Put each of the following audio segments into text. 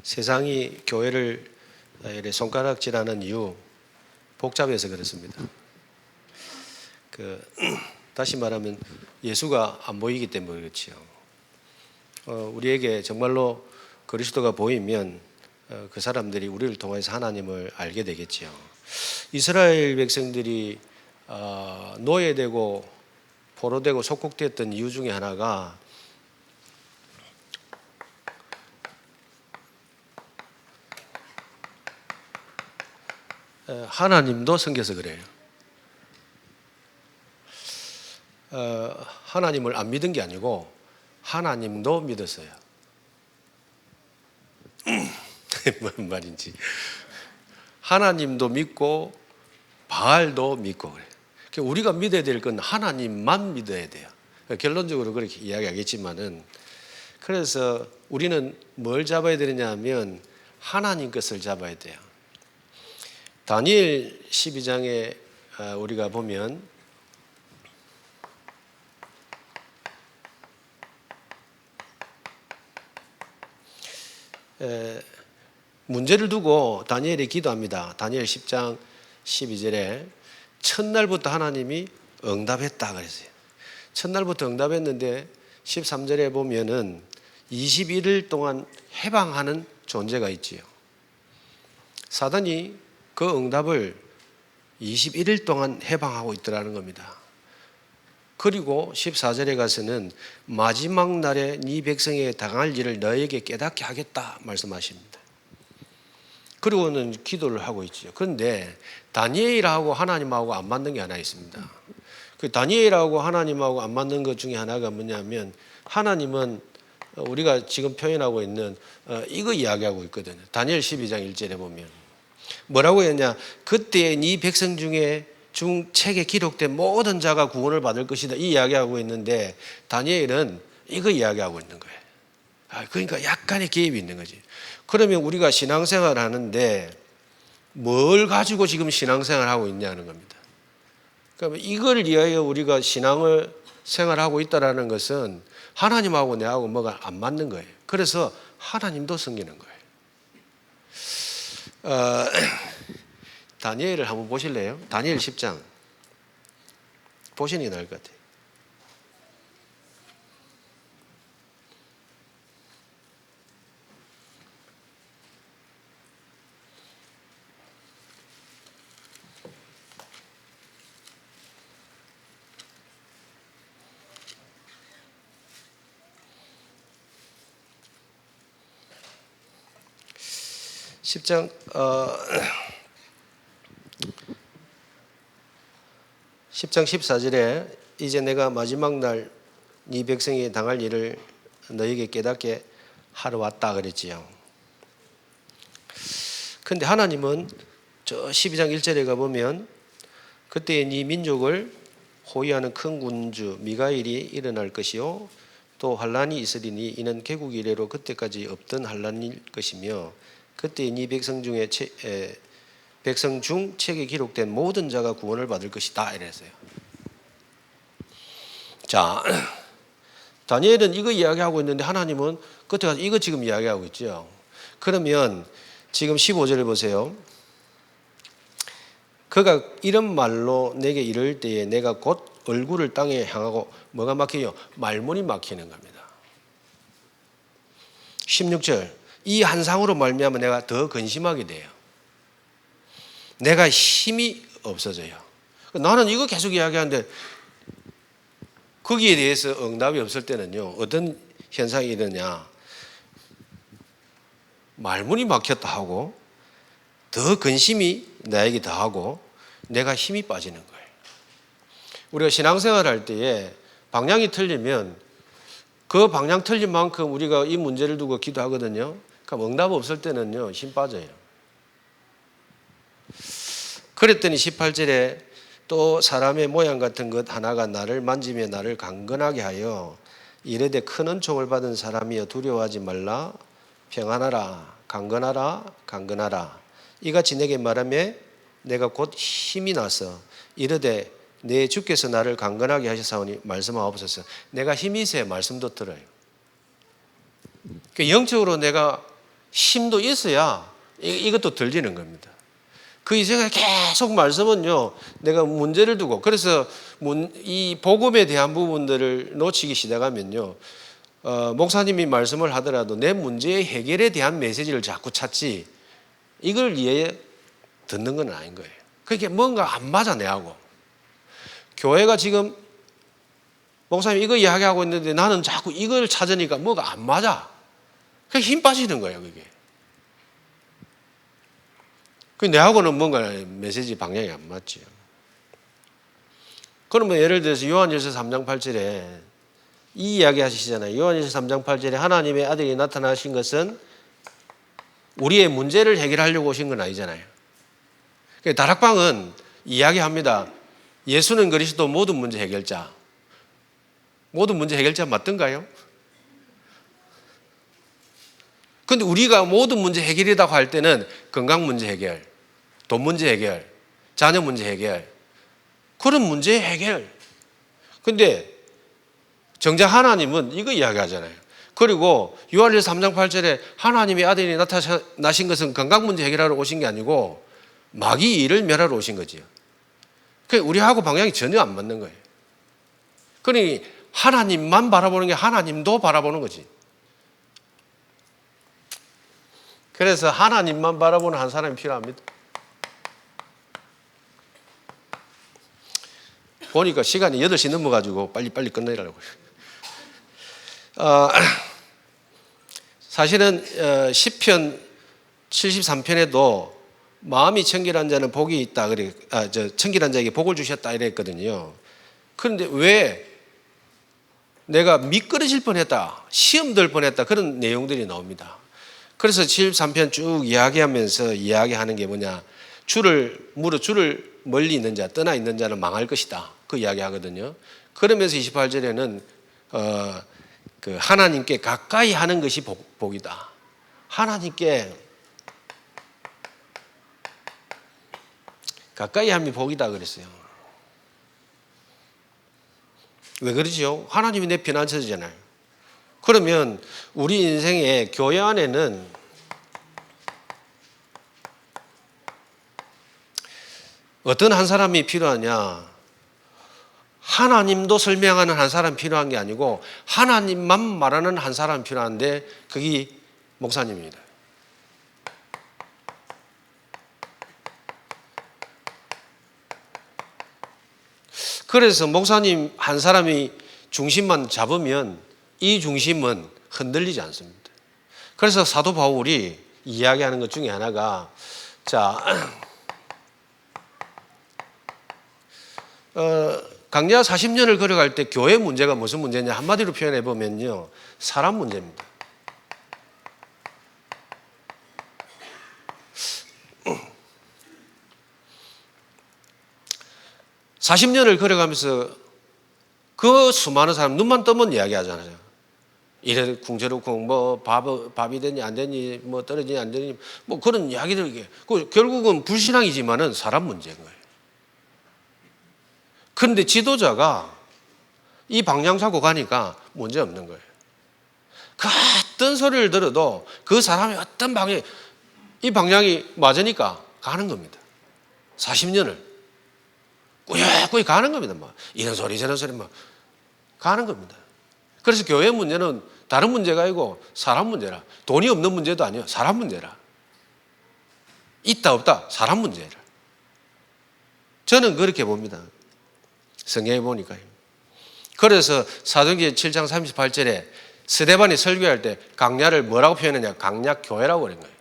세상이 교회를 이렇게 손가락질하는 이유 복잡해서 그렇습니다. 다시 말하면 예수가 안 보이기 때문에 그렇지요. 우리에게 정말로 그리스도가 보이면 그 사람들이 우리를 통해서 하나님을 알게 되겠지요. 이스라엘 백성들이 노예되고 포로되고 속국되었던 이유 중에 하나가 하나님도 섬겨서 그래요. 하나님을 안 믿은 게 아니고 하나님도 믿었어요. 뭔 말인지. 하나님도 믿고 바알도 믿고 그래요. 우리가 믿어야 될 건 하나님만 믿어야 돼요. 결론적으로 그렇게 이야기하겠지만은, 그래서 우리는 뭘 잡아야 되느냐 하면 하나님 것을 잡아야 돼요. 다니엘 12장에 우리가 보면 문제를 두고 다니엘이 기도합니다. 다니엘 10장 12절에 첫날부터 하나님이 응답했다 그랬어요. 첫날부터 응답했는데 13절에 보면은 21일 동안 해방하는 존재가 있지요. 사단이 그 응답을 21일 동안 해방하고 있더라는 겁니다. 그리고 14절에 가서는 마지막 날에 네 백성에게 당할 일을 너에게 깨닫게 하겠다 말씀하십니다. 그리고는 기도를 하고 있죠. 그런데 다니엘하고 하나님하고 안 맞는 게 하나 있습니다. 그 다니엘하고 하나님하고 안 맞는 것 중에 하나가 뭐냐면, 하나님은 우리가 지금 표현하고 있는 이거 이야기하고 있거든요. 다니엘 12장 1절에 보면 뭐라고 했냐? 그때 네 백성 중에 책에 기록된 모든 자가 구원을 받을 것이다, 이 이야기하고 있는데 다니엘은 이거 이야기하고 있는 거예요. 그러니까 약간의 개입이 있는 거지. 그러면 우리가 신앙생활 하는데 뭘 가지고 지금 신앙생활 하고 있냐는 겁니다. 그러니까 이걸 위하여 우리가 신앙을 생활하고 있다는 것은 하나님하고 내하고 뭐가 안 맞는 거예요. 그래서 하나님도 섬기는 거예요. 다니엘을 한번 보실래요? 다니엘 10장 보시는 게 나을 것 같아요. (10장) 10장 14절에 이제 내가 마지막 날 네 백성이 당할 일을 너에게 깨닫게 하러 왔다 그랬지요. 그런데 하나님은 저 12장 1절에 가보면 그때 네 민족을 호위하는 큰 군주 미가엘이 일어날 것이요 또 환란이 있으리니 이는 개국 이래로 그때까지 없던 환란일 것이며 그때 네 백성 중 책에 기록된 모든 자가 구원을 받을 것이다 이랬어요. 자, 다니엘은 이거 이야기하고 있는데 하나님은 그때 가서 이거 지금 이야기하고 있죠. 그러면 지금 15절을 보세요. 그가 이런 말로 내게 이를 때에 내가 곧 얼굴을 땅에 향하고 뭐가 막혀요? 말문이 막히는 겁니다. 16절, 이 한상으로 말미암아 내가 더 근심하게 돼요. 내가 힘이 없어져요. 나는 이거 계속 이야기하는데 거기에 대해서 응답이 없을 때는요, 어떤 현상이 일어나냐? 말문이 막혔다 하고 더 근심이 나에게 더하고 내가 힘이 빠지는 거예요. 우리가 신앙생활 할 때에 방향이 틀리면 그 방향 틀린 만큼 우리가 이 문제를 두고 기도하거든요. 그럼 응답 없을 때는요, 힘 빠져요. 그랬더니 18절에 또 사람의 모양 같은 것 하나가 나를 만지며 나를 강건하게 하여 이르되 큰 은총을 받은 사람이여 두려워하지 말라 평안하라 강건하라 강건하라 이같이 내게 말하며 내가 곧 힘이 나서 이르되 내 주께서 나를 강건하게 하셨사오니 말씀하옵소서. 내가 힘이 있어야 말씀도 들어요. 영적으로 내가 힘도 있어야 이것도 들리는 겁니다. 그 이생에 계속 말씀은요, 내가 문제를 두고, 그래서 이 복음에 대한 부분들을 놓치기 시작하면요, 목사님이 말씀을 하더라도 내 문제의 해결에 대한 메시지를 자꾸 찾지, 이걸 이해 듣는 건 아닌 거예요. 그게 뭔가 안 맞아, 내하고. 교회가 지금 목사님 이거 이야기하고 있는데 나는 자꾸 이걸 찾으니까 뭐가 안 맞아. 그게 힘 빠지는 거예요, 그게. 내하고는 뭔가 메시지 방향이 안 맞죠. 그러면 예를 들어서 요한일서 3장 8절에 이 이야기 하시잖아요. 요한일서 3장 8절에 하나님의 아들이 나타나신 것은 우리의 문제를 해결하려고 오신 건 아니잖아요. 다락방은 이야기합니다. 예수는 그리스도 모든 문제 해결자. 모든 문제 해결자 맞던가요? 근데 우리가 모든 문제 해결이라고 할 때는 건강 문제 해결, 돈 문제 해결, 자녀 문제 해결, 그런 문제 해결. 근데 정작 하나님은 이거 이야기하잖아요. 그리고 요한일서 3장 8절에 하나님의 아들이 나타나신 것은 건강 문제 해결하러 오신 게 아니고 마귀 일을 멸하러 오신 거지요. 그러니까 우리하고 방향이 전혀 안 맞는 거예요. 그러니 하나님만 바라보는 게 하나님도 바라보는 거지. 그래서 하나님만 바라보는 한 사람이 필요합니다. 보니까 시간이 8시 넘어가지고 빨리빨리 끝내려고. 사실은 시편 73편에도 마음이 청결한 자는 복이 있다. 그래, 청결한 자에게 복을 주셨다 이랬거든요. 그런데 왜 내가 미끄러질 뻔했다, 시험 들 뻔했다, 그런 내용들이 나옵니다. 그래서 73편 쭉 이야기하면서 이야기하는 게 뭐냐, 주를 멀리 있는 자, 떠나 있는 자는 망할 것이다, 그 이야기 하거든요. 그러면서 28절에는 그 하나님께 가까이 하는 것이 복이다. 하나님께 가까이 함이 복이다 그랬어요. 왜 그러죠? 하나님이 내 피난처잖아요. 그러면 우리 인생의 교회 안에는 어떤 한 사람이 필요하냐? 하나님도 설명하는 한 사람이 필요한 게 아니고 하나님만 말하는 한 사람이 필요한데 그게 목사님입니다. 그래서 목사님 한 사람이 중심만 잡으면 이 중심은 흔들리지 않습니다. 그래서 사도 바울이 이야기하는 것 중에 하나가, 강야 40년을 걸어갈 때 교회 문제가 무슨 문제냐, 한마디로 표현해 보면요, 사람 문제입니다. (40년을) 걸어가면서 그 수많은 사람 눈만 뜨면 이야기하잖아요. 이래 궁저렇고 뭐 밥이 되니 안 되니 뭐 떨어지니 안 되니 뭐 그런 이야기들, 이게 결국은 불신앙이지만은 사람 문제인 거예요. 그런데 지도자가 이 방향 잡고 가니까 문제 없는 거예요. 그 어떤 소리를 들어도 그 사람이 어떤 이 방향이 맞으니까 가는 겁니다. 40년을 꾸역꾸역 가는 겁니다. 뭐 이런 소리 저런 소리 뭐 가는 겁니다. 그래서 교회 문제는 다른 문제가 아니고 사람 문제라. 돈이 없는 문제도 아니에요. 사람 문제라. 있다 없다 사람 문제라. 저는 그렇게 봅니다. 성경에 보니까요. 그래서 사도행전 7장 38절에 스데반이 설교할 때 강야를 뭐라고 표현했냐, 강야교회라고 그런 거예요.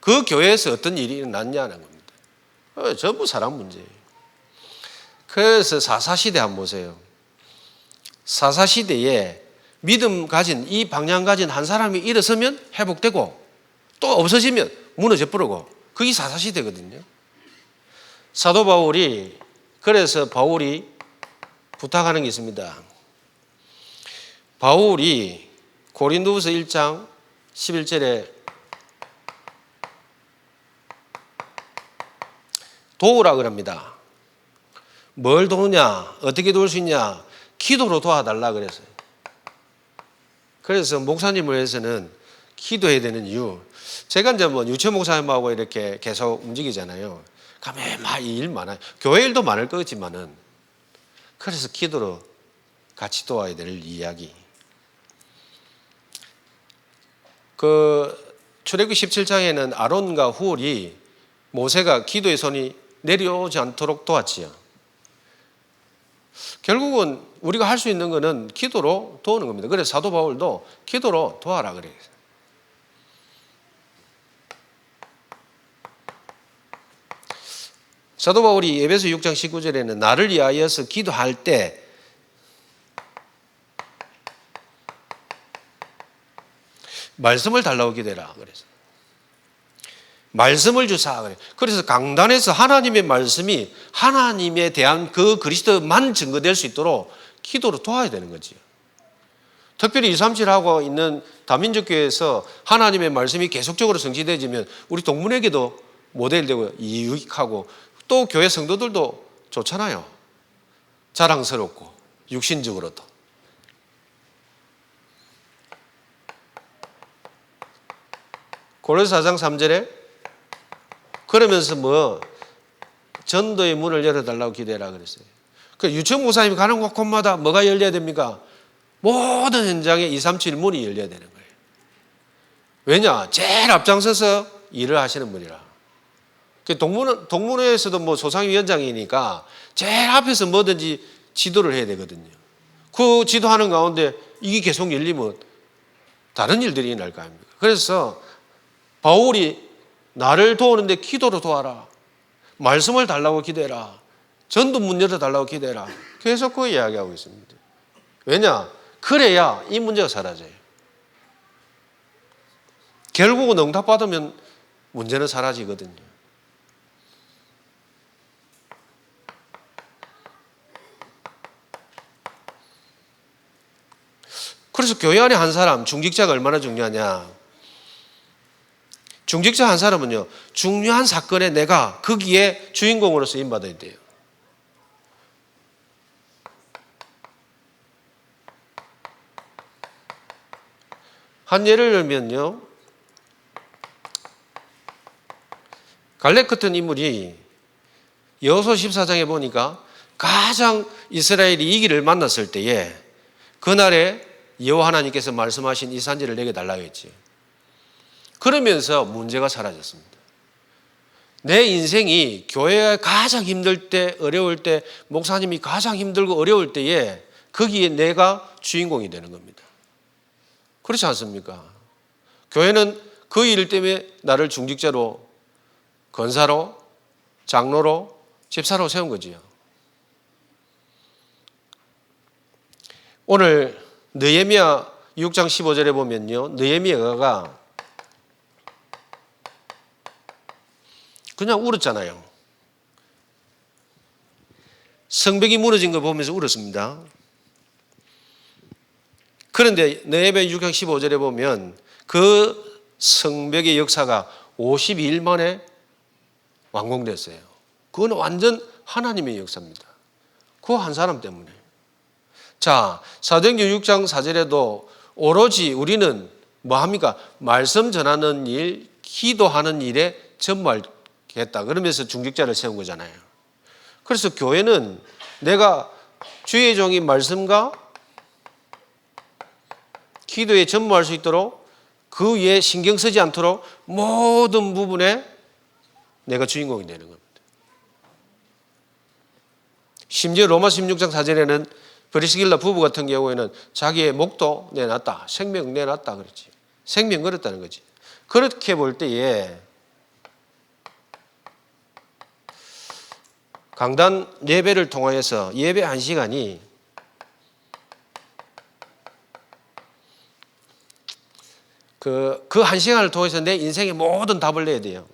그 교회에서 어떤 일이 일어났냐는 겁니다. 전부 사람 문제예요. 그래서 사사시대 한번 보세요. 사사시대에 믿음 가진, 이 방향 가진 한 사람이 일어서면 회복되고 또 없어지면 무너져 버리고, 그게 사사시대거든요. 사도 바울이, 그래서 바울이 부탁하는 게 있습니다. 바울이 고린도후서 1장 11절에 도우라 그럽니다. 뭘 도우냐, 어떻게 도울 수 있냐, 기도로 도와달라 그랬어요. 그래서 목사님을 위해서는 기도해야 되는 이유. 제가 이제 뭐 유치원 목사님하고 이렇게 계속 움직이잖아요. 가면 막 일 많아요. 교회 일도 많을 거지만은. 그래서 기도로 같이 도와야 될 이야기. 출애굽기 17장에는 아론과 훌이 모세가 기도의 손이 내려오지 않도록 도왔지요. 결국은 우리가 할 수 있는 것은 기도로 도우는 겁니다. 그래서 사도 바울도 기도로 도와라 그래요. 사도 바울이 에베소 6장 19절에는 나를 위하여서 기도할 때 말씀을 달라고 기도해라 그래서 말씀을 주사 그래. 그래서 강단에서 하나님의 말씀이 하나님에 대한 그 그리스도만 증거될 수 있도록 기도로 도와야 되는 거지요. 특별히 237하고 있는 다민족교회에서 하나님의 말씀이 계속적으로 성취되어지면 우리 동문에게도 모델되고 유익하고 또 교회 성도들도 좋잖아요. 자랑스럽고 육신적으로도. 고린도서 4장 3절에 그러면서 뭐 전도의 문을 열어달라고 기도해라 그랬어요. 그 유치원 목사님이 가는 곳마다 뭐가 열려야 됩니까? 모든 현장에 237 문이 열려야 되는 거예요. 왜냐? 제일 앞장서서 일을 하시는 분이라. 동문회에서도 뭐 소상위원장이니까 제일 앞에서 뭐든지 지도를 해야 되거든요. 그 지도하는 가운데 이게 계속 열리면 다른 일들이 일어날 거 아닙니까? 그래서 바울이 나를 도우는데 기도로 도와라. 말씀을 달라고 기도해라. 전도 문 열어달라고 기도해라. 계속 그 이야기하고 있습니다. 왜냐? 그래야 이 문제가 사라져요. 결국은 응답받으면 문제는 사라지거든요. 그래서 교회 안에 한 사람, 중직자가 얼마나 중요하냐. 중직자 한 사람은요, 중요한 사건에 내가 거기에 주인공으로 쓰임받아야 돼요. 한 예를 들면요, 갈렙 같은 인물이 여호수아 14장에 보니까 가장 이스라엘이 이기를 만났을 때에 그날에 여호와 하나님께서 말씀하신 이 산지를 내게 달라고 했지. 그러면서 문제가 사라졌습니다. 내 인생이 교회가 가장 힘들 때, 어려울 때, 목사님이 가장 힘들고 어려울 때에 거기에 내가 주인공이 되는 겁니다. 그렇지 않습니까? 교회는 그 일 때문에 나를 중직자로, 권사로, 장로로, 집사로 세운 거지요. 오늘 느헤미야 6장 15절에 보면요, 느헤미야가 그냥 울었잖아요. 성벽이 무너진 걸 보면서 울었습니다. 그런데 느헤미야 6장 15절에 보면 그 성벽의 역사가 52일 만에 완공됐어요. 그건 완전 하나님의 역사입니다. 그 한 사람 때문에. 자, 사도행전 6장 4절에도 오로지 우리는 뭐 합니까? 말씀 전하는 일, 기도하는 일에 전무하겠다. 그러면서 중직자를 세운 거잖아요. 그래서 교회는 내가 주의 종이 말씀과 기도에 전무할 수 있도록 그 위에 신경 쓰지 않도록 모든 부분에 내가 주인공이 되는 겁니다. 심지어 로마 16장 4절에는 브리스길라 부부 같은 경우에는 자기의 목도 내놨다. 생명 내놨다 그랬지. 생명 걸었다는 거지. 그렇게 볼 때에 강단 예배를 통하여서 예배 한 시간이 그 한 시간을 통해서 내 인생의 모든 답을 내야 돼요.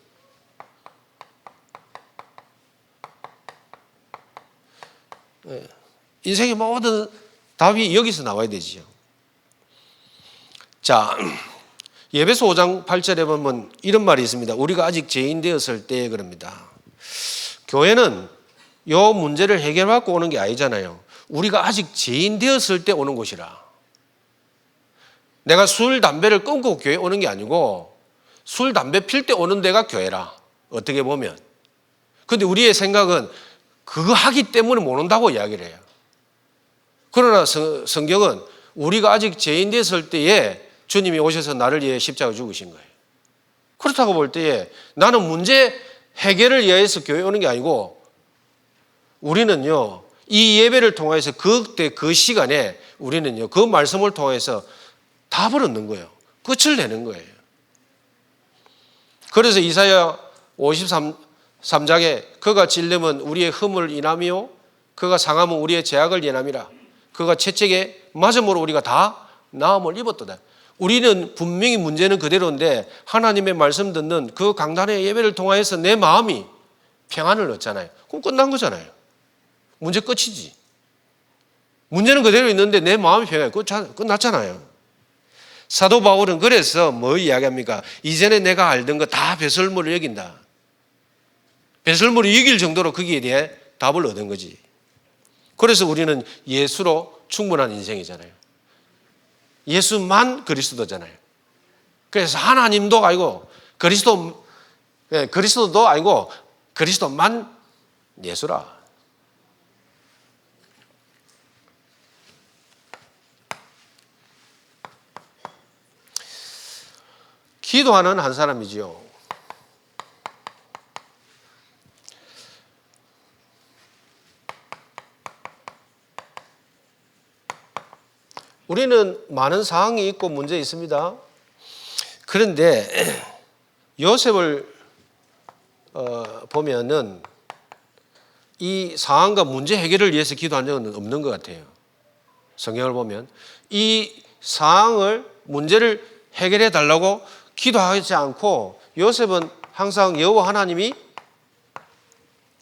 인생의 모든 답이 여기서 나와야 되지요. 자, 예배소 5장 8절에 보면 이런 말이 있습니다. 우리가 아직 죄인 되었을 때 그럽니다. 교회는 이 문제를 해결받고 오는 게 아니잖아요. 우리가 아직 죄인 되었을 때 오는 곳이라. 내가 술, 담배를 끊고 교회 오는 게 아니고 술, 담배 필 때 오는 데가 교회라. 어떻게 보면. 근데 우리의 생각은 그거 하기 때문에 못 온다고 이야기를 해요. 그러나 성경은 우리가 아직 죄인 됐을 때에 주님이 오셔서 나를 위해 십자가 죽으신 거예요. 그렇다고 볼 때에 나는 문제 해결을 위해서 교회 오는 게 아니고 우리는요, 이 예배를 통해서 그때 그 시간에 우리는요, 그 말씀을 통해서 답을 얻는 거예요. 끝을 내는 거예요. 그래서 이사야 53장에 그가 찔림은 우리의 흠을 인함이요 그가 상함은 우리의 죄악을 인함이라. 그가 채찍에 맞음으로 우리가 다 나음을 입었도다. 우리는 분명히 문제는 그대로인데 하나님의 말씀 듣는 그 강단의 예배를 통하여서 내 마음이 평안을 얻잖아요. 그럼 끝난 거잖아요. 문제 끝이지. 문제는 그대로 있는데 내 마음이 평안해. 끝났잖아요. 사도 바울은 그래서 뭐 이야기합니까? 이전에 내가 알던 거 다 배설물을 여긴다. 배설물을 이길 정도로 거기에 대해 답을 얻은 거지. 그래서 우리는 예수로 충분한 인생이잖아요. 예수만 그리스도잖아요. 그래서 하나님도 아니고 그리스도도 아니고 그리스도만 예수라. 기도하는 한 사람이지요. 우리는 많은 상황이 있고 문제 있습니다. 그런데 요셉을 보면은 이 상황과 문제 해결을 위해서 기도한 적은 없는 것 같아요. 성경을 보면 이 상황을 문제를 해결해 달라고 기도하지 않고 요셉은 항상 여호와 하나님이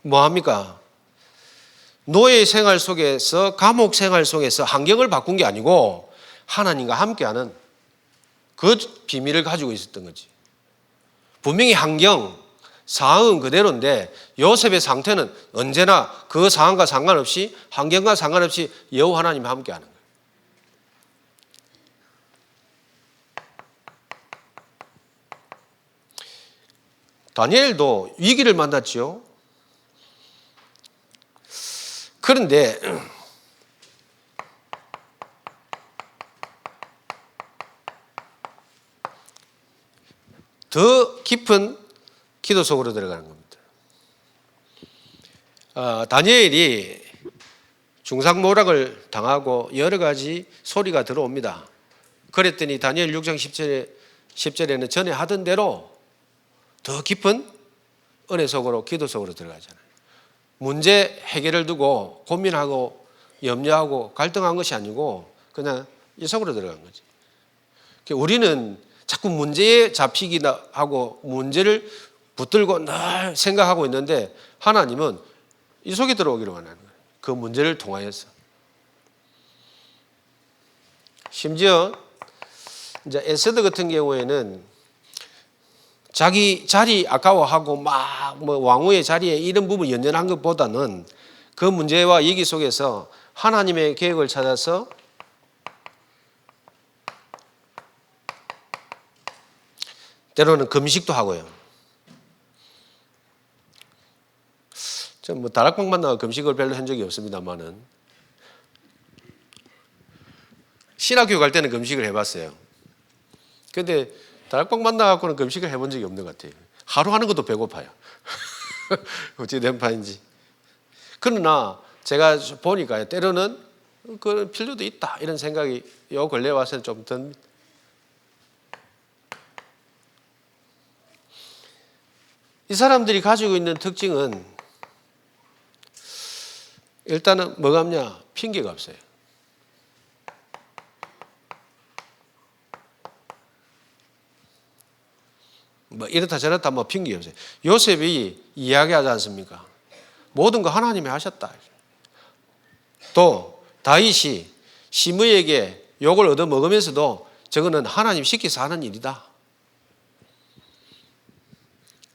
뭐합니까? 노예 생활 속에서 감옥 생활 속에서 환경을 바꾼 게 아니고 하나님과 함께하는 그 비밀을 가지고 있었던 거지. 분명히 환경, 상황은 그대로인데 요셉의 상태는 언제나 그 상황과 상관없이 환경과 상관없이 여호와 하나님과 함께하는 거예요. 다니엘도 위기를 만났죠. 그런데 더 깊은 기도 속으로 들어가는 겁니다. 다니엘이 중상모략을 당하고 여러 가지 소리가 들어옵니다. 그랬더니 다니엘 6장 10절에는 전에 하던 대로 더 깊은 은혜 속으로 기도 속으로 들어가잖아요. 문제 해결을 두고 고민하고 염려하고 갈등한 것이 아니고 그냥 이 속으로 들어간 거지. 우리는 자꾸 문제에 잡히기나 하고 문제를 붙들고 늘 생각하고 있는데 하나님은 이 속에 들어오기를 원하는 거예요. 그 문제를 통하여서. 심지어 이제 에스더 같은 경우에는 자기 자리 아까워하고 막 뭐 왕후의 자리에 이런 부분 연연한 것보다는 그 문제와 위기 속에서 하나님의 계획을 찾아서 때로는 금식도 하고요. 전 뭐 다락방 만나고 금식을 별로 한 적이 없습니다만은 신학교 갈 때는 금식을 해봤어요. 근데 다락방 만나갖고는 금식을 해본 적이 없는 것 같아요. 하루 하는 것도 배고파요. 어찌 된 판인지. 그러나 제가 보니까 때로는 그 필요도 있다 이런 생각이 요 근래 와서는 좀 듭니다. 이 사람들이 가지고 있는 특징은 일단은 뭐가 없냐? 핑계가 없어요. 뭐 이렇다 저렇다 뭐 핑계 없어요. 요셉이 이야기하지 않습니까? 모든 거 하나님이 하셨다. 또 다윗이 시므에게 욕을 얻어 먹으면서도 저거는 하나님 시켜서 하는 일이다.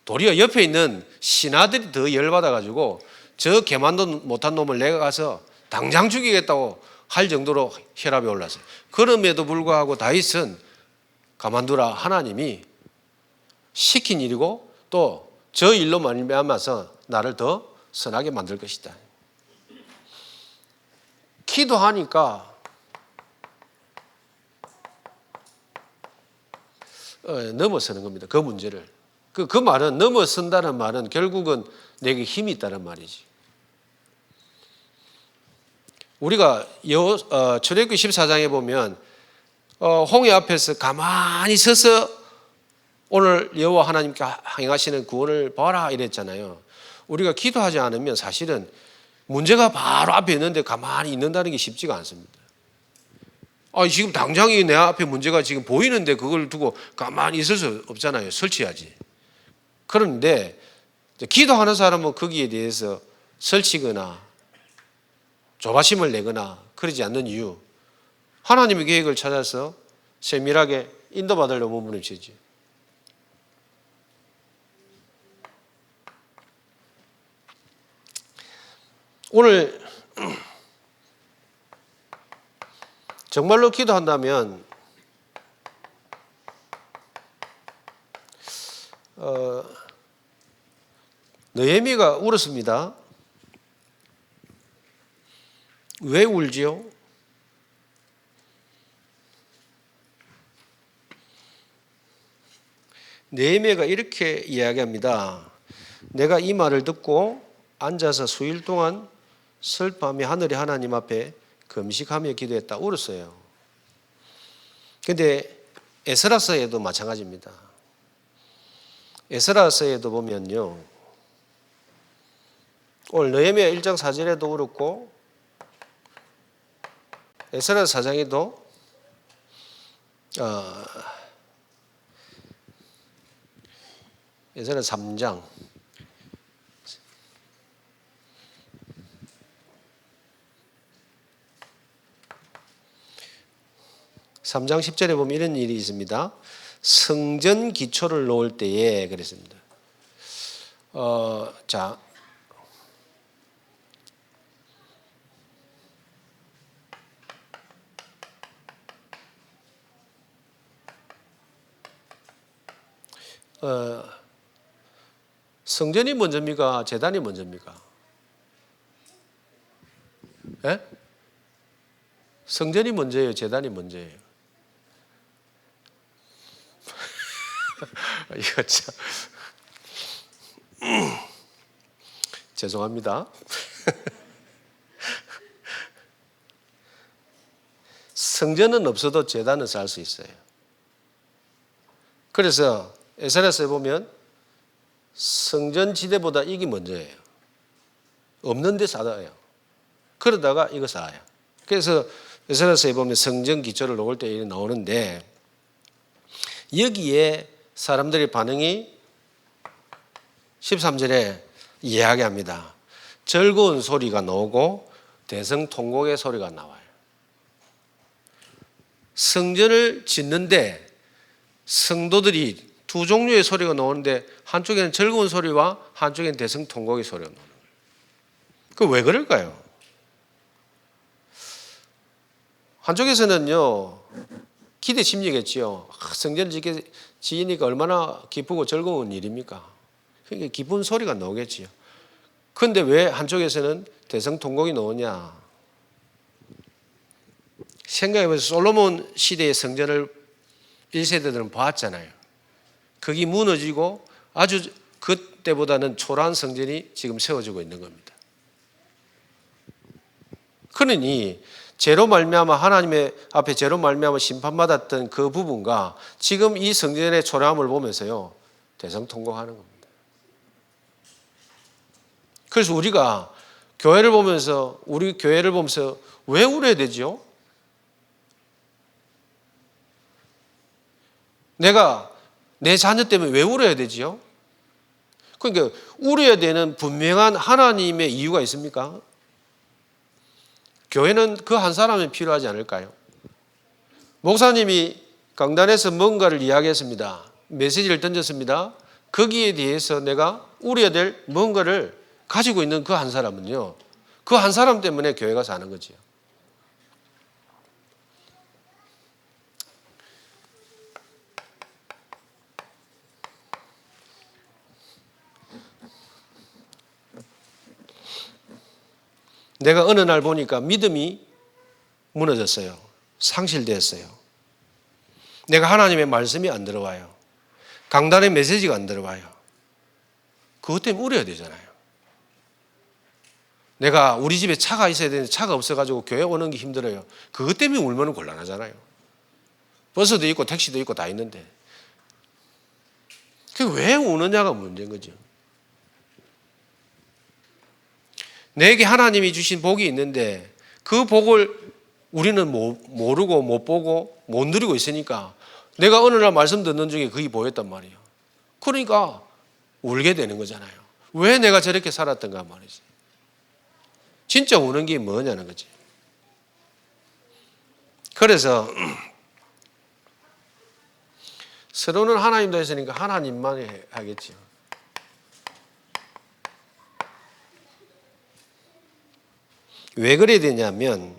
도리어 옆에 있는 신하들이 더 열받아가지고 저 개만도 못한 놈을 내가 가서 당장 죽이겠다고 할 정도로 혈압이 올랐어요. 그럼에도 불구하고 다윗은 가만두라, 하나님이 시킨 일이고 또 저 일로 말미암아서 나를 더 선하게 만들 것이다. 기도하니까 넘어서는 겁니다. 그 문제를. 그 말은, 넘어선다는 말은 결국은 내게 힘이 있다는 말이지. 우리가 출애굽기 14장에 보면 홍해 앞에서 가만히 서서 오늘 여호와 하나님께 행하시는 구원을 봐라 이랬잖아요. 우리가 기도하지 않으면 사실은 문제가 바로 앞에 있는데 가만히 있는다는 게 쉽지가 않습니다. 지금 당장이 내 앞에 문제가 지금 보이는데 그걸 두고 가만히 있을 수 없잖아요. 설치해야지. 그런데 기도하는 사람은 거기에 대해서 설치거나 조바심을 내거나 그러지 않는 이유, 하나님의 계획을 찾아서 세밀하게 인도받으려고 몸부림치지. 오늘 정말로 기도한다면 느헤미야가 울었습니다. 왜 울지요? 느헤미야가 이렇게 이야기합니다. 내가 이 말을 듣고 앉아서 수일 동안 슬퍼하며 하늘의 하나님 앞에 금식하며 기도했다. 울었어요. 그런데 에스라서에도 마찬가지입니다. 에스라서에도 보면요, 오늘 느헤미야 1장 4절에도 그렇고 에스라 4장에도 에스라 3장 3장 10절에 보면 이런 일이 있습니다. 성전 기초를 놓을 때에 그랬습니다. 자, 성전이 먼저입니까? 제단이 먼저입니까? 예? 성전이 먼저예요? 제단이 먼저예요? 이거 참 죄송합니다. 성전은 없어도 제단은 쌓을 수 있어요. 그래서 에스라서에 보면 성전 지대보다 이게 먼저예요. 없는 데 쌓아요. 그러다가 이거 쌓아요. 그래서 에스라서에 보면 성전 기초를 놓을 때 나오는데 여기에 사람들의 반응이 13절에 이야기합니다. 즐거운 소리가 나오고 대성통곡의 소리가 나와요. 성전을 짓는데 성도들이 두 종류의 소리가 나오는데 한쪽에는 즐거운 소리와 한쪽에는 대성통곡의 소리가 나오는 거예요. 그 왜 그럴까요? 한쪽에서는요, 기대 심리겠지요. 성전을 지으니까 얼마나 기쁘고 즐거운 일입니까? 그러니까 기쁜 소리가 나오겠지요. 그런데 왜 한쪽에서는 대성통곡이 나오냐? 생각해보세요. 솔로몬 시대의 성전을 1세대들은 봤잖아요. 거기 무너지고 아주 그때보다는 초라한 성전이 지금 세워지고 있는 겁니다. 그러니 죄로 말미암아 하나님의 앞에 죄로 말미암아 심판받았던 그 부분과 지금 이 성전의 초라함을 보면서요, 대성통곡하는 겁니다. 그래서 우리가 교회를 보면서 왜 울어야 되죠? 내가 내 자녀 때문에 왜 울어야 되지요? 그러니까 울어야 되는 분명한 하나님의 이유가 있습니까? 교회는 그 한 사람이 필요하지 않을까요? 목사님이 강단에서 뭔가를 이야기했습니다. 메시지를 던졌습니다. 거기에 대해서 내가 울어야 될 뭔가를 가지고 있는 그 한 사람은요, 그 한 사람 때문에 교회가 사는 거지요. 내가 어느 날 보니까 믿음이 무너졌어요. 상실됐어요. 내가 하나님의 말씀이 안 들어와요. 강단의 메시지가 안 들어와요. 그것 때문에 울어야 되잖아요. 내가 우리 집에 차가 있어야 되는데 차가 없어가지고 교회 오는 게 힘들어요. 그것 때문에 울면 곤란하잖아요. 버스도 있고 택시도 있고 다 있는데. 그 왜 우느냐가 문제인 거죠. 내게 하나님이 주신 복이 있는데 그 복을 우리는 모르고 못 보고 못 누리고 있으니까 내가 어느 날 말씀 듣는 중에 그게 보였단 말이에요. 그러니까 울게 되는 거잖아요. 왜 내가 저렇게 살았던가 말이지. 진짜 우는 게 뭐냐는 거지. 그래서 서로는 하나님도 했으니까 하나님만 하겠죠. 왜 그래야 되냐면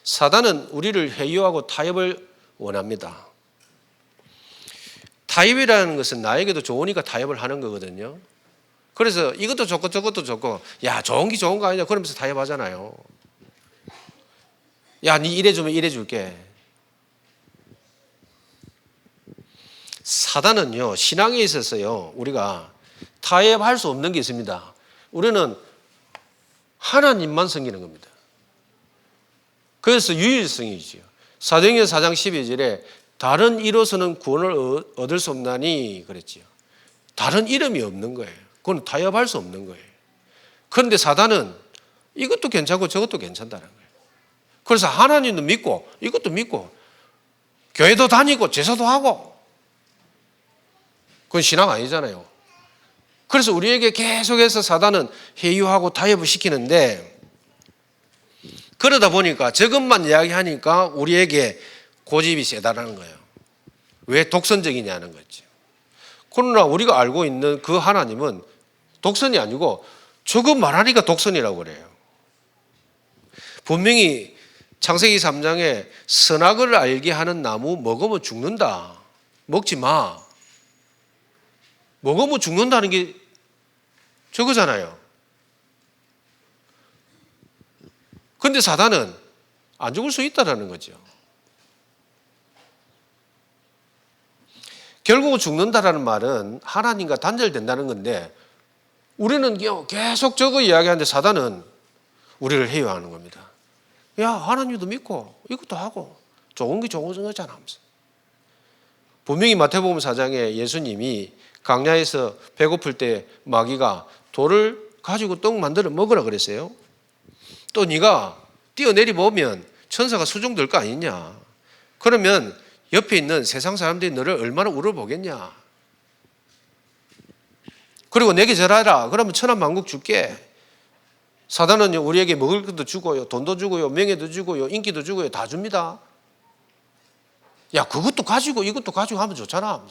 사단은 우리를 회유하고 타협을 원합니다. 타협이라는 것은 나에게도 좋으니까 타협을 하는 거거든요. 그래서 이것도 좋고 저것도 좋고 야 좋은 게 좋은 거 아니냐 그러면서 타협하잖아요. 야 니 이래주면 이래줄게. 사단은요 신앙에 있어서요 우리가 타협할 수 없는 게 있습니다. 우리는 하나님만 섬기는 겁니다. 그래서 유일성이지요. 사도행전 4장 12절에 다른 이로서는 구원을 얻을 수 없나니 그랬지요. 다른 이름이 없는 거예요. 그건 타협할 수 없는 거예요. 그런데 사단은 이것도 괜찮고 저것도 괜찮다는 거예요. 그래서 하나님도 믿고 이것도 믿고 교회도 다니고 제사도 하고 그건 신앙 아니잖아요. 그래서 우리에게 계속해서 사단은 회유하고 타협을 시키는데 그러다 보니까 저것만 이야기하니까 우리에게 고집이 세다라는 거예요. 왜 독선적이냐는 거죠. 그러나 우리가 알고 있는 그 하나님은 독선이 아니고 저거 말하니까 독선이라고 그래요. 분명히 창세기 3장에 선악을 알게 하는 나무 먹으면 죽는다. 먹지 마. 먹으면 죽는다는 게 저거잖아요. 그런데 사단은 안 죽을 수 있다는 거죠. 결국은 죽는다라는 말은 하나님과 단절된다는 건데 우리는 계속 저거 이야기하는데 사단은 우리를 회유하는 겁니다. 야 하나님도 믿고 이것도 하고 좋은 게 좋은 거잖아 하면서. 분명히 마태복음 4장에 예수님이 광야에서 배고플 때 마귀가 돌을 가지고 떡 만들어 먹으라 그랬어요. 또 네가 뛰어내리 보면 천사가 수종될 거 아니냐. 그러면 옆에 있는 세상 사람들이 너를 얼마나 우러보겠냐. 그리고 내게 절하라. 그러면 천하만국 줄게. 사단은 우리에게 먹을 것도 주고요. 돈도 주고요. 명예도 주고요. 인기도 주고요. 다 줍니다. 야 그것도 가지고 이것도 가지고 하면 좋잖아.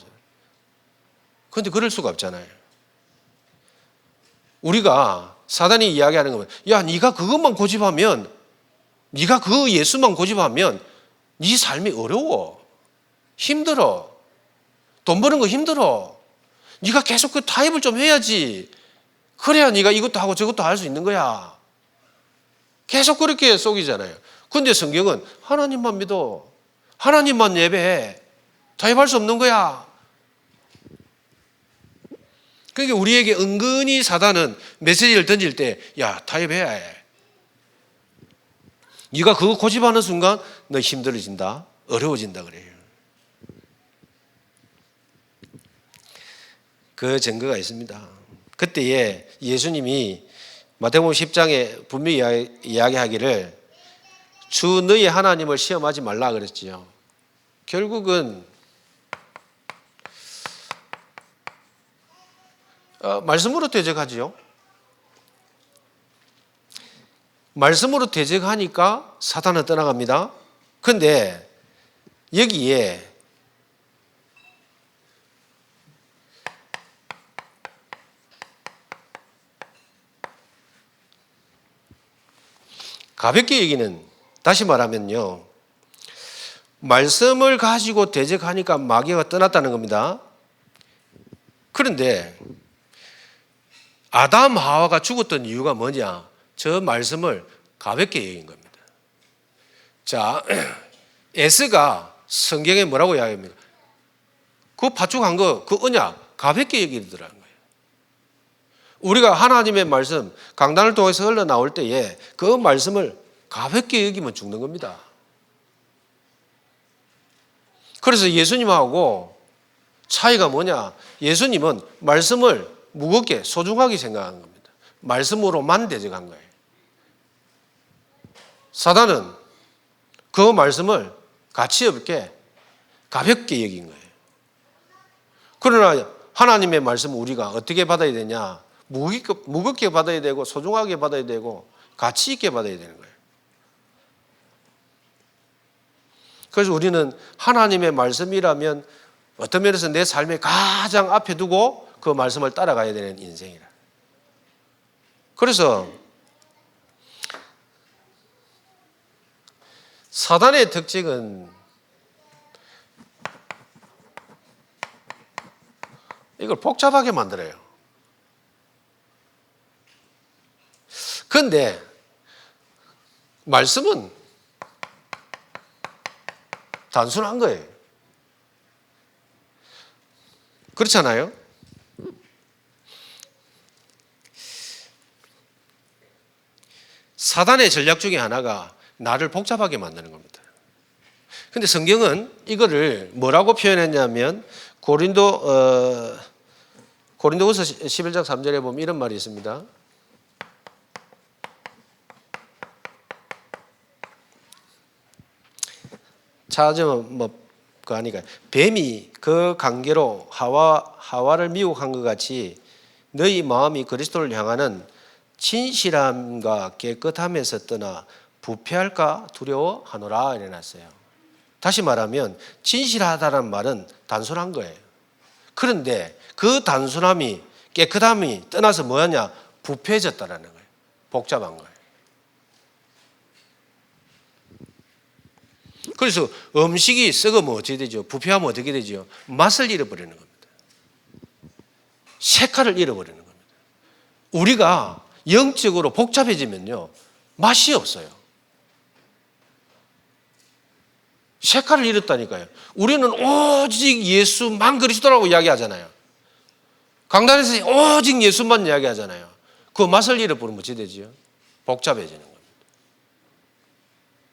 그런데 그럴 수가 없잖아요. 우리가 사단이 이야기하는 거면 야 네가 그것만 고집하면 네가 그 예수만 고집하면 네 삶이 어려워. 힘들어. 돈 버는 거 힘들어. 네가 계속 그 타협을 좀 해야지. 그래야 네가 이것도 하고 저것도 할 수 있는 거야. 계속 그렇게 속이잖아요. 그런데 성경은 하나님만 믿어. 하나님만 예배해. 타협할 수 없는 거야. 그러니까 우리에게 은근히 사단은 메시지를 던질 때 야 타협해야 해. 네가 그거 고집하는 순간 너 힘들어진다. 어려워진다 그래요. 그 증거가 있습니다. 그때에 예수님이 마태복음 10장에 분명히 이야기하기를 주 너희 하나님을 시험하지 말라 그랬지요. 결국은 말씀으로 대적하지요. 말씀으로 대적하니까 사단은 떠나갑니다. 그런데 여기에 가볍게 얘기는 다시 말하면요. 말씀을 가지고 대적하니까 마귀가 떠났다는 겁니다. 그런데 아담 하와가 죽었던 이유가 뭐냐? 저 말씀을 가볍게 여긴 겁니다. 자, S가 성경에 뭐라고 이야기합니까? 그 파축한 거, 그 언약 가볍게 여기더라는 거예요. 우리가 하나님의 말씀 강단을 통해서 흘러나올 때에 그 말씀을 가볍게 여기면 죽는 겁니다. 그래서 예수님하고 차이가 뭐냐? 예수님은 말씀을 무겁게 소중하게 생각하는 겁니다. 말씀으로만 대적한 거예요. 사단은 그 말씀을 가치 없게 가볍게 여긴 거예요. 그러나 하나님의 말씀을 우리가 어떻게 받아야 되냐? 무겁게 받아야 되고 소중하게 받아야 되고 가치 있게 받아야 되는 거예요. 그래서 우리는 하나님의 말씀이라면 어떤 면에서 내 삶의 가장 앞에 두고 그 말씀을 따라가야 되는 인생이라. 그래서 사단의 특징은 이걸 복잡하게 만들어요. 그런데 말씀은 단순한 거예요. 그렇잖아요? 사단의 전략 중에 하나가 나를 복잡하게 만드는 겁니다. 근데 성경은 이거를 뭐라고 표현했냐면 고린도후서 11장 3절에 보면 이런 말이 있습니다. 찾으면 그 아니까 뱀이 그 관계로 하와를 미혹한 것 같이 너희 마음이 그리스도를 향하는 진실함과 깨끗함에서 떠나 부패할까 두려워하노라 이래놨어요. 다시 말하면 진실하다는 말은 단순한 거예요. 그런데 그 단순함이 깨끗함이 떠나서 뭐하냐? 부패해졌다라는 거예요. 복잡한 거예요. 그래서 음식이 썩으면 어떻게 되죠? 부패하면 어떻게 되죠? 맛을 잃어버리는 겁니다. 색깔을 잃어버리는 겁니다. 우리가 영적으로 복잡해지면요, 맛이 없어요. 색깔을 잃었다니까요. 우리는 오직 예수만 그리스도라고 이야기하잖아요. 강단에서 오직 예수만 이야기하잖아요. 그 맛을 잃어버리면 어떻게 되죠? 복잡해지는 겁니다.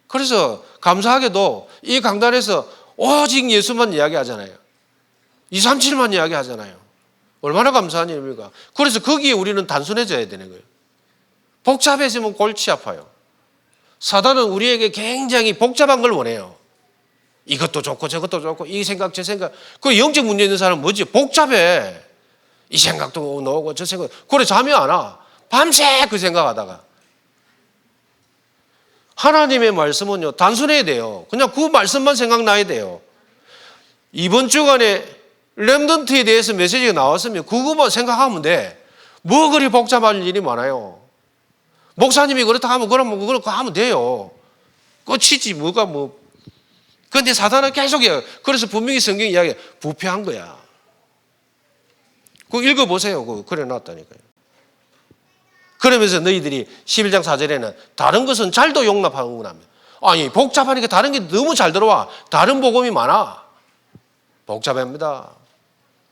그래서 감사하게도 이 강단에서 오직 예수만 이야기하잖아요. 237만 이야기하잖아요. 얼마나 감사한 일입니까? 그래서 거기에 우리는 단순해져야 되는 거예요. 복잡해지면 골치 아파요. 사단은 우리에게 굉장히 복잡한 걸 원해요. 이것도 좋고 저것도 좋고 이 생각 저 생각. 그 영적 문제 있는 사람은 뭐지? 복잡해. 이 생각도 나오고 저 생각. 그래 잠이 안 와. 밤새 그 생각하다가. 하나님의 말씀은요 단순해야 돼요. 그냥 그 말씀만 생각나야 돼요. 이번 주간에 렘넌트에 대해서 메시지가 나왔으면 그것만 생각하면 돼. 뭐 그리 복잡할 일이 많아요. 목사님이 그렇다 하면 그러면 그렇게 하면 돼요. 끝이지 뭐가 뭐. 그런데 사단은 계속해요. 그래서 분명히 성경이 이야기해 부패한 거야. 그거 읽어보세요. 그거 그래 놨다니까요. 그러면서 너희들이 11장 4절에는 다른 것은 잘도 용납하는구나. 아니 복잡하니까 다른 게 너무 잘 들어와. 다른 복음이 많아. 복잡합니다.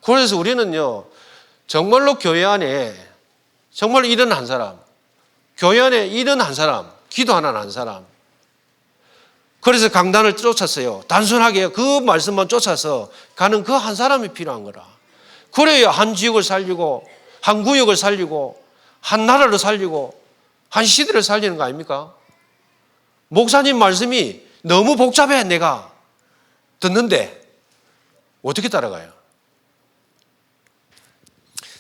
그래서 우리는요 정말로 교회 안에 정말 일은 한 사람, 교회 안에 일은 한 사람, 기도 하나 한 사람. 그래서 강단을 쫓았어요. 단순하게 그 말씀만 쫓아서 가는 그 한 사람이 필요한 거라. 그래야 한 지역을 살리고 한 구역을 살리고 한 나라를 살리고 한 시대를 살리는 거 아닙니까? 목사님 말씀이 너무 복잡해 내가 듣는데 어떻게 따라가요?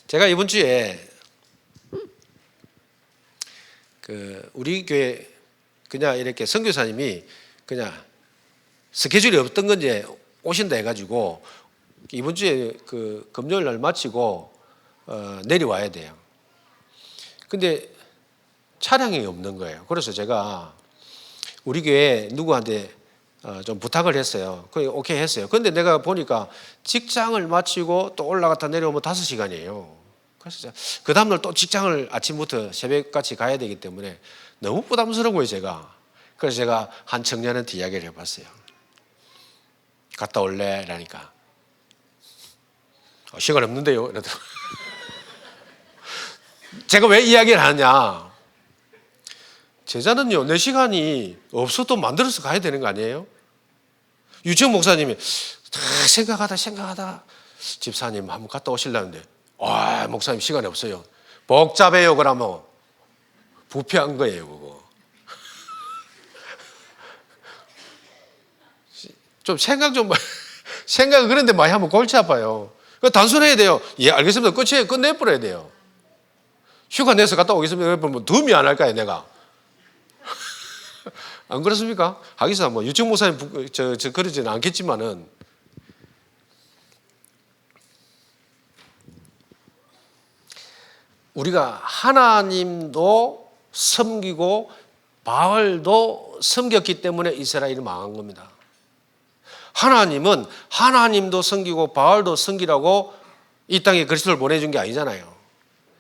제가 이번 주에 우리 교회 그냥 이렇게 선교사님이 그냥 스케줄이 없던 건지 오신다 해가지고 이번 주에 그 금요일 날 마치고 내려와야 돼요. 근데 차량이 없는 거예요. 그래서 제가 우리 교회 누구한테 좀 부탁을 했어요. 그게 오케이 했어요. 근데 내가 보니까 직장을 마치고 또 올라갔다 내려오면 5시간이에요. 그래서 그 다음날 또 직장을 아침부터 새벽같이 가야 되기 때문에 너무 부담스러운 거예요, 제가. 그래서 제가 한 청년한테 이야기를 해봤어요. 갔다 올래? 라니까. 시간 없는데요? 이러더라고요. 제가 왜 이야기를 하느냐. 제자는요, 내 시간이 없어도 만들어서 가야 되는 거 아니에요? 유치원 목사님이 생각하다 집사님 한번 갔다 오시려는데 목사님 시간이 없어요. 복잡해요. 그러면 부패한 거예요, 그거. 좀 생각을 그런데 많이 하면 골치 아파요. 단순해야 돼요. 예, 알겠습니다. 끝내버려야 돼요. 휴가 내서 갔다 오겠습니다. 그러면 더 미안할까요, 내가? 안 그렇습니까? 하기사 뭐 유치원 목사님 그러지는 않겠지만은 우리가 하나님도 섬기고 바알도 섬겼기 때문에 이스라엘이 망한 겁니다. 하나님은 하나님도 섬기고 바알도 섬기라고 이 땅에 그리스도를 보내준 게 아니잖아요.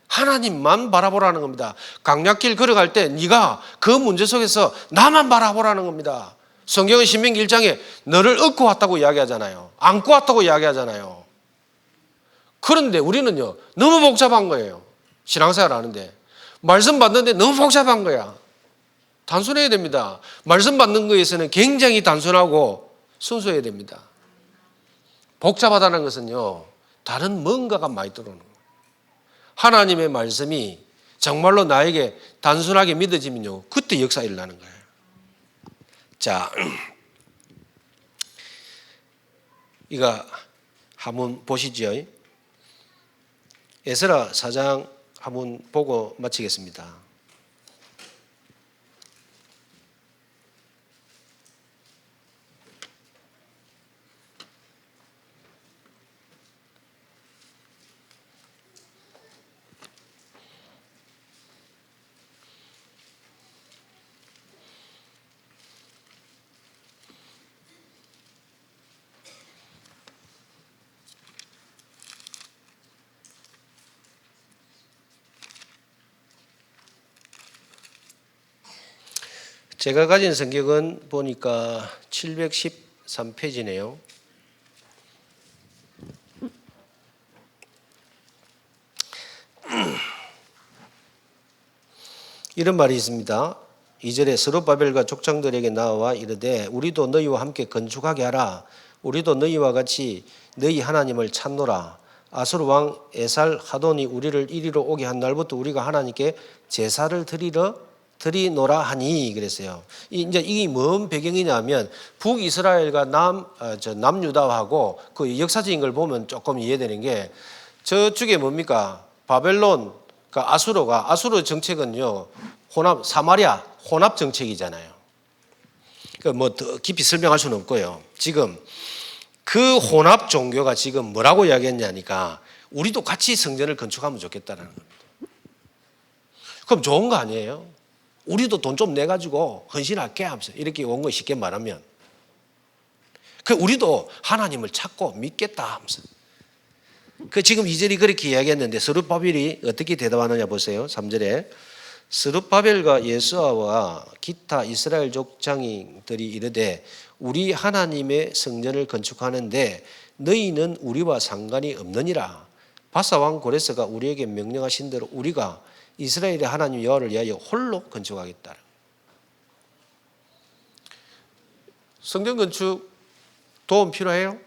하나님만 바라보라는 겁니다. 강약길 걸어갈 때 네가 그 문제 속에서 나만 바라보라는 겁니다. 성경은 신명기 1장에 너를 얻고 왔다고 이야기하잖아요. 안고 왔다고 이야기하잖아요. 그런데 우리는요, 너무 복잡한 거예요. 신앙생활 하는데 말씀 받는데 너무 복잡한 거야. 단순해야 됩니다. 말씀 받는 거에서는 굉장히 단순하고 순수해야 됩니다. 복잡하다는 것은요, 다른 뭔가가 많이 들어오는 거예요. 하나님의 말씀이 정말로 나에게 단순하게 믿어지면요, 그때 역사 일어나는 거예요. 자, 이거 한번 보시죠. 에스라 4장 한번 보고 마치겠습니다. 제가 가진 성경은 보니까 713페이지네요. 이런 말이 있습니다. 2절에 스룹바벨과 족장들에게 나와 이르되 우리도 너희와 함께 건축하게 하라. 우리도 너희와 같이 너희 하나님을 찾노라. 아수르 왕 에살 하돈이 우리를 이리로 오게 한 날부터 우리가 하나님께 제사를 드리노라 하니 그랬어요. 이제 이게 뭔 배경이냐면 북이스라엘과 남유다하고 그 역사적인 걸 보면 조금 이해되는 게 저쪽에 뭡니까? 바벨론, 그러니까 아수르 정책은요, 사마리아 혼합 정책이잖아요. 그러니까 뭐 더 깊이 설명할 수는 없고요. 지금 그 혼합 종교가 지금 뭐라고 이야기했냐니까 우리도 같이 성전을 건축하면 좋겠다는 겁니다. 그럼 좋은 거 아니에요? 우리도 돈 좀 내가지고 헌신할게 하면서 이렇게 온 거 쉽게 말하면 우리도 하나님을 찾고 믿겠다 하면서 지금 2절이 그렇게 이야기했는데 스룹바벨이 어떻게 대답하느냐 보세요. 3절에 스룹바벨과 예수아와 기타 이스라엘 족장들이 이르되 우리 하나님의 성전을 건축하는데 너희는 우리와 상관이 없느니라. 바사 왕 고레스가 우리에게 명령하신 대로 우리가 이스라엘의 하나님 여호와를 위하여 홀로 건축하겠다. 성전 건축 도움 필요해요?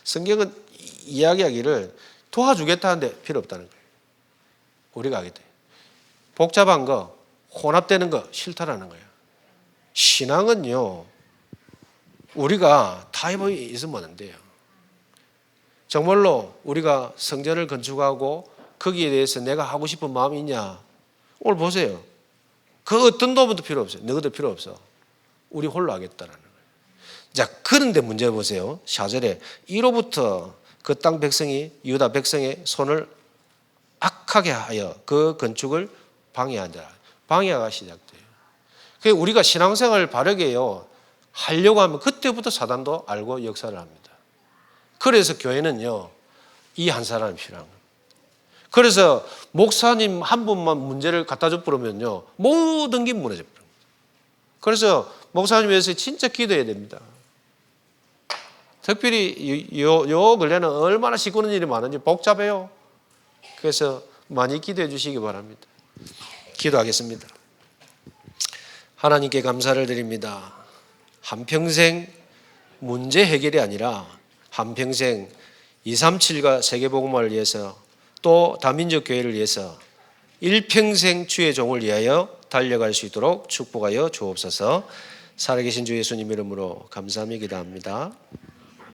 성경은 이야기하기를 도와주겠다는데 필요 없다는 거예요. 우리가 하겠다. 복잡한 거, 혼합되는 거 싫다라는 거예요. 신앙은요, 우리가 타협이 있으면 안 돼요. 정말로 우리가 성전을 건축하고 거기에 대해서 내가 하고 싶은 마음이 있냐? 오늘 보세요. 그 어떤 도움도 필요 없어요. 너희들 필요 없어. 우리 홀로 하겠다라는 거예요. 자, 그런데 문제 보세요. 4절에 이로부터 그 땅 백성이 유다 백성의 손을 악하게 하여 그 건축을 방해한다. 방해가 시작돼요. 그래서 우리가 신앙생활을 바르게요 하려고 하면 그때부터 사단도 알고 역사를 합니다. 그래서 교회는요, 이 한 사람이 필요한 거예요. 그래서 목사님 한 분만 문제를 갖다 줘 버리면요, 모든 게 무너져 버려요. 그래서 목사님 위해서 진짜 기도해야 됩니다. 특별히 요 근래는 얼마나 시끄러운 일이 많은지 복잡해요. 그래서 많이 기도해 주시기 바랍니다. 기도하겠습니다. 하나님께 감사를 드립니다. 한평생 문제 해결이 아니라 한평생 237과 세계복음화를 위해서 또 다민족 교회를 위해서 일평생 주의 종을 위하여 달려갈 수 있도록 축복하여 주옵소서. 살아계신 주 예수님 이름으로 감사하며 기도합니다.